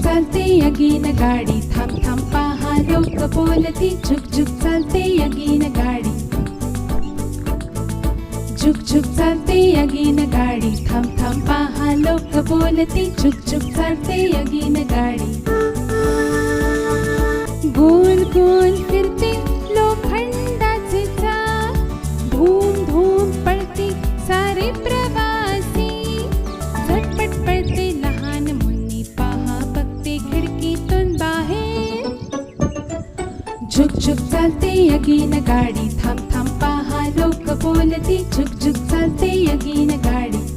चालते यगीन गाडी, थांब थांब पहा लोक बोलती. झुक झुक चालते यगीन गाडी, झुक झुक चालते यगीन गाडी, थांब थांब पहा लोक बोलती. झुक झुक चालते यगीन गाडी. गोल गोल फिरते लोखंडाचे चाक, धूम धूम पळते सारे प्रवासी. झटपट पळते लहान मुन्नी, पहा बघते खिडकीतून बाहेर. झुक झुक चालते यगीन गाडी, थांब थांब पहा लोक बोलती. झुक झुक चालते यगीन गाडी.